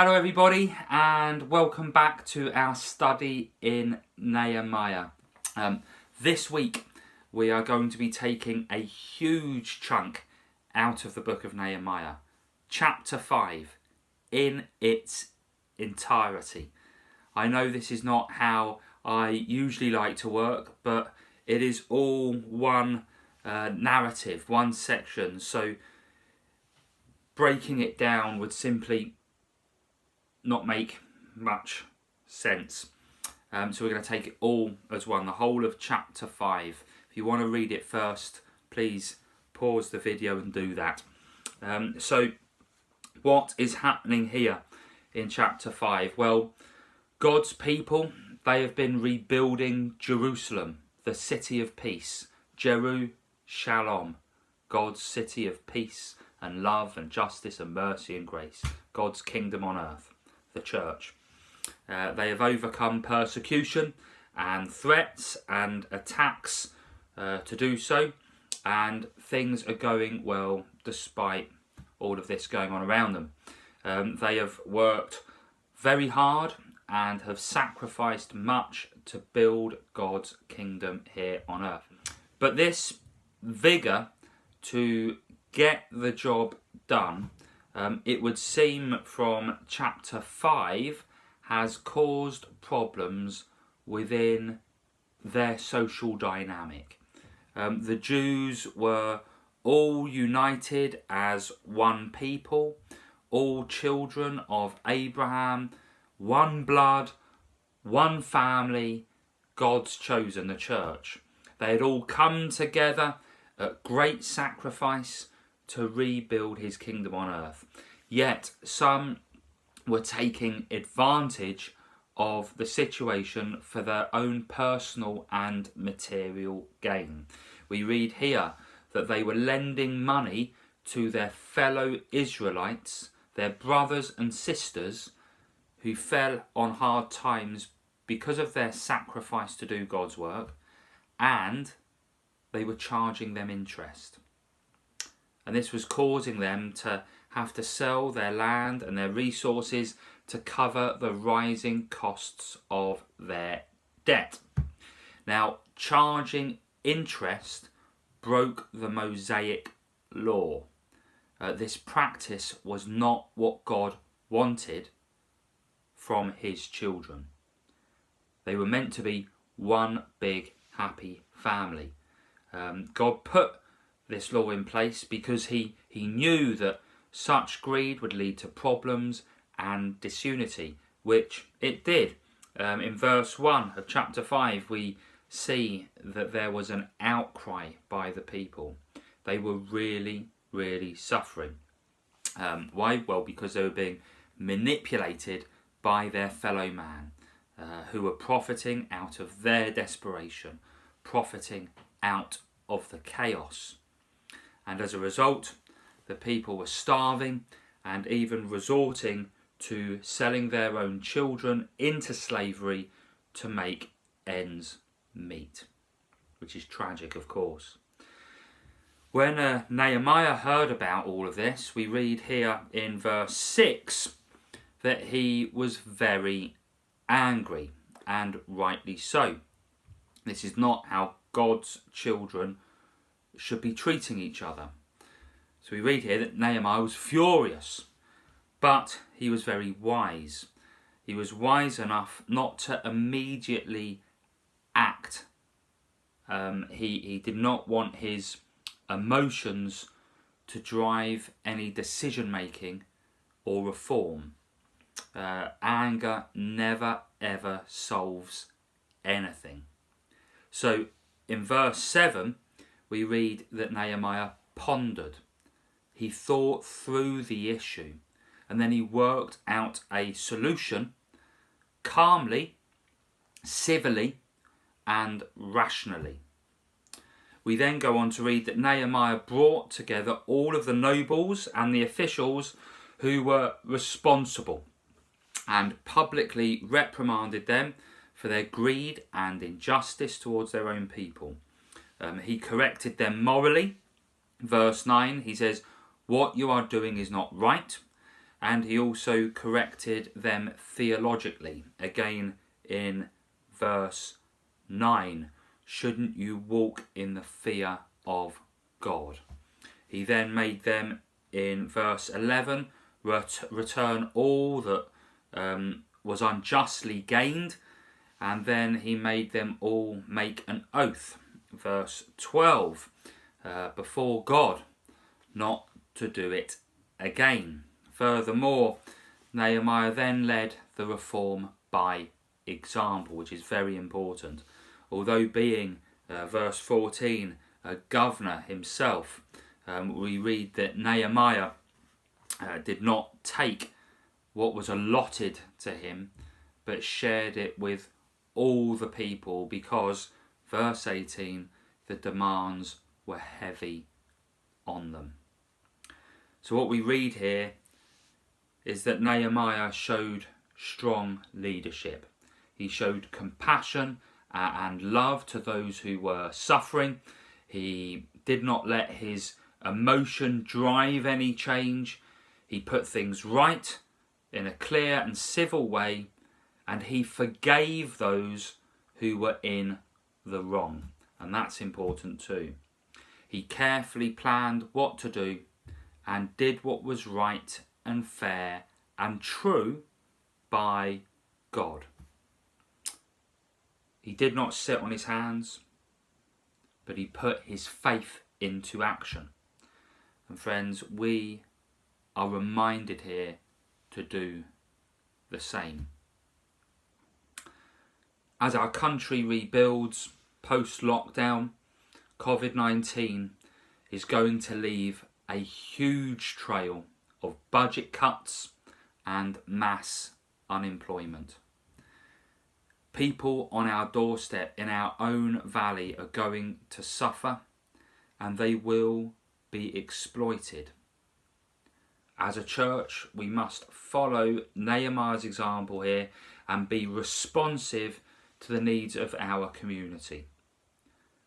Hello everybody and welcome back to our study in Nehemiah. This week we are going to be taking a huge chunk out of the book of Nehemiah, chapter 5 in its entirety. I know this is not how I usually like to work, but it is all one narrative, one section, so breaking it down would simply not make much sense. So we're going to take it all as one, the whole of chapter 5. If you want to read it first, please pause the video and do that. So what is happening here in chapter 5? Well, God's people, they have been rebuilding Jerusalem, the city of peace. Shalom, God's city of peace and love and justice and mercy and grace. God's kingdom on earth, the church. They have overcome persecution and threats and attacks to do so, and things are going well despite all of this going on around them. They have worked very hard and have sacrificed much to build God's kingdom here on earth. But this vigour to get the job done, it would seem from chapter 5, has caused problems within their social dynamic. The Jews were all united as one people, all children of Abraham, one blood, one family, God's chosen, the church. They had all come together at great sacrifice to rebuild his kingdom on earth. Yet some were taking advantage of the situation for their own personal and material gain. We read here that they were lending money to their fellow Israelites, their brothers and sisters, who fell on hard times because of their sacrifice to do God's work, and they were charging them interest. And this was causing them to have to sell their land and their resources to cover the rising costs of their debt. Now, charging interest broke the Mosaic law. This practice was not what God wanted from his children. They were meant to be one big happy family. God put this law in place because he knew that such greed would lead to problems and disunity, which it did. In verse 1 of chapter 5, we see that there was an outcry by the people. They were really, really suffering. Why? Well, because they were being manipulated by their fellow man, who were profiting out of their desperation, profiting out of the chaos. And as a result, the people were starving and even resorting to selling their own children into slavery to make ends meet, which is tragic, of course. When Nehemiah heard about all of this, we read here in verse 6 that he was very angry, and rightly so. This is not how God's children should be treating each other. So we read here that Nehemiah was furious, but he was very wise. He was wise enough not to immediately act. He did not want his emotions to drive any decision making or reform. Anger never ever solves anything. So in verse 7 we read that Nehemiah pondered. He thought through the issue, and then he worked out a solution calmly, civilly and rationally. We then go on to read that Nehemiah brought together all of the nobles and the officials who were responsible and publicly reprimanded them for their greed and injustice towards their own people. He corrected them morally. Verse 9, he says, "What you are doing is not right. and he also corrected them theologically. Again in verse 9, shouldn't you walk in the fear of God? He then made them, in verse 11, return all that was unjustly gained, and then he made them all make an oath, verse 12, before God, not to do it again. Furthermore, Nehemiah then led the reform by example, which is very important. Although being, verse 14, a governor himself, we read that Nehemiah did not take what was allotted to him, but shared it with all the people because, verse 18, the demands were heavy on them. So what we read here is that Nehemiah showed strong leadership. He showed compassion and love to those who were suffering. He did not let his emotion drive any change. He put things right in a clear and civil way, and he forgave those who were in the wrong. And that's important too. He carefully planned what to do and did what was right and fair and true by God. He did not sit on his hands, but he put his faith into action. And friends, we are reminded here to do the same. As our country rebuilds post-lockdown, COVID-19 is going to leave a huge trail of budget cuts and mass unemployment. People on our doorstep in our own valley are going to suffer, and they will be exploited. As a church, we must follow Nehemiah's example here and be responsive to the needs of our community.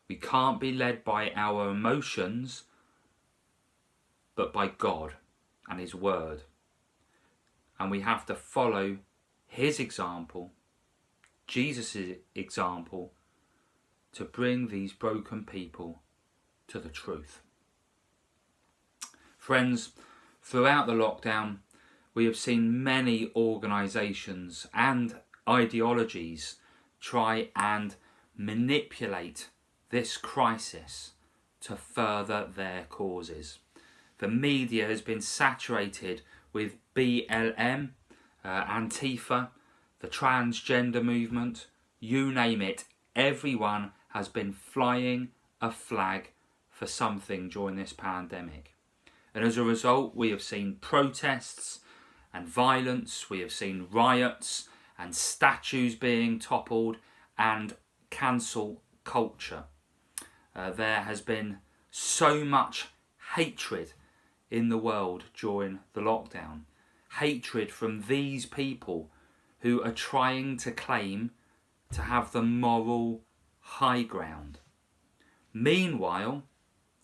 We can't be led by our emotions, but by God and his word. And we have to follow his example, Jesus' example, to bring these broken people to the truth. Friends, throughout the lockdown, we have seen many organisations and ideologies try and manipulate this crisis to further their causes. The media has been saturated with BLM, Antifa, the transgender movement, you name it. Everyone has been flying a flag for something during this pandemic. And as a result, we have seen protests and violence, we have seen riots and statues being toppled and cancel culture. There has been so much hatred in the world during the lockdown. Hatred from these people who are trying to claim to have the moral high ground. Meanwhile,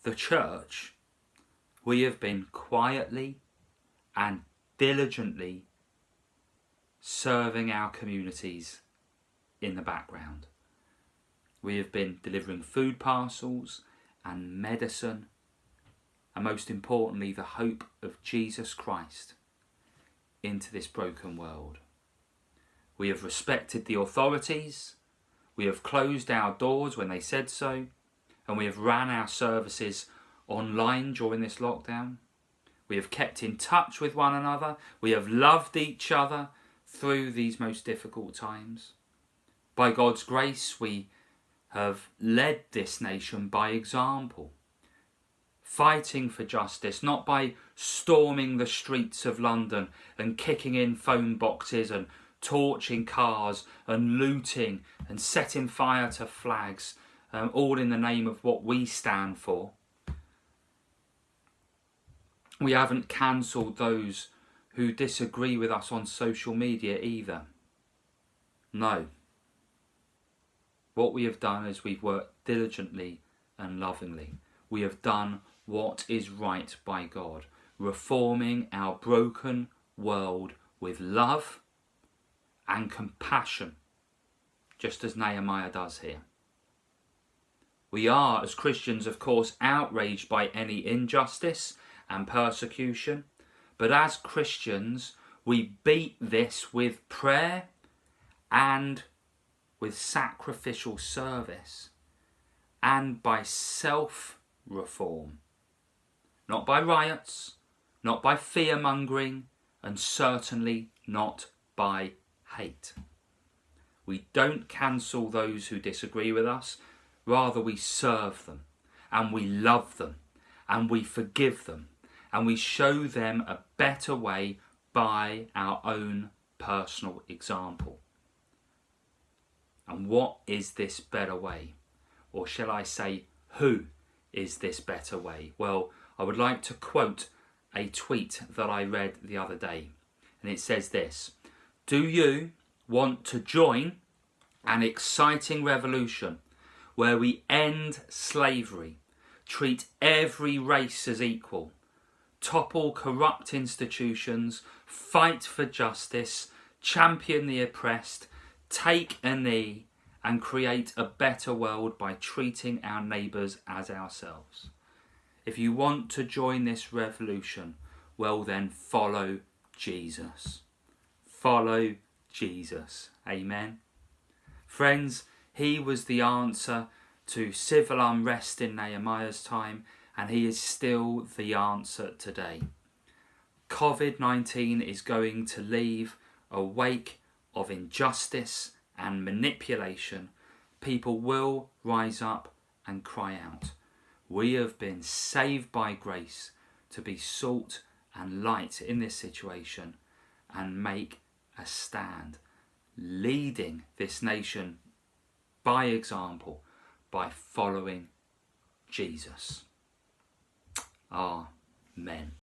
the church, we have been quietly and diligently serving our communities in the background. We have been delivering food parcels and medicine, and most importantly, the hope of Jesus Christ into this broken world. We have respected the authorities, we have closed our doors when they said so, and we have ran our services online during this lockdown. We have kept in touch with one another, we have loved each other through these most difficult times. By God's grace, we have led this nation by example, fighting for justice, not by storming the streets of London and kicking in phone boxes and torching cars and looting and setting fire to flags, all in the name of what we stand for. We haven't cancelled those who disagree with us on social media either. No. What we have done is we've worked diligently and lovingly. We have done what is right by God, reforming our broken world with love and compassion, just as Nehemiah does here. We are, as Christians, of course, outraged by any injustice and persecution, but as Christians, we beat this with prayer and with sacrificial service and by self-reform. Not by riots, not by fear-mongering, and certainly not by hate. We don't cancel those who disagree with us, rather we serve them, and we love them, and we forgive them, and we show them a better way by our own personal example. And what is this better way? Or shall I say, who is this better way? Well, I would like to quote a tweet that I read the other day. And it says this: "Do you want to join an exciting revolution where we end slavery, treat every race as equal, topple corrupt institutions, fight for justice, champion the oppressed, take a knee, and create a better world by treating our neighbours as ourselves? If you want to join this revolution, well then follow Jesus. Follow Jesus." Amen. Friends, he was the answer to civil unrest in Nehemiah's time, and he is still the answer today. COVID-19 is going to leave a wake of injustice and manipulation. People will rise up and cry out. We have been saved by grace to be salt and light in this situation and make a stand, leading this nation by example, by following Jesus. Amen.